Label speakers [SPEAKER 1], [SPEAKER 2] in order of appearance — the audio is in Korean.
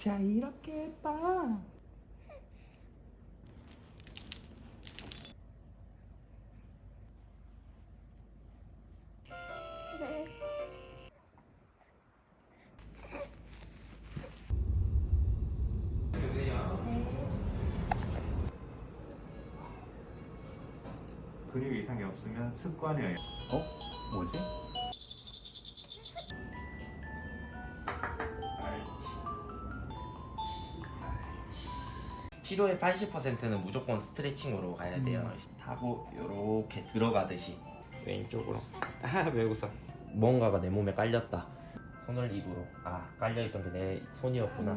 [SPEAKER 1] 자, 이렇게 해봐.
[SPEAKER 2] 근육 이상이 없으면 습관이에요.
[SPEAKER 1] 뭐지?
[SPEAKER 3] 치료의 80%는 무조건 스트레칭으로 가야 돼요. 하고 요렇게 들어가듯이 왼쪽으로 왜 웃어? 뭔가가 내 몸에 깔렸다. 손을 입으로 깔려있던 게 내 손이었구나.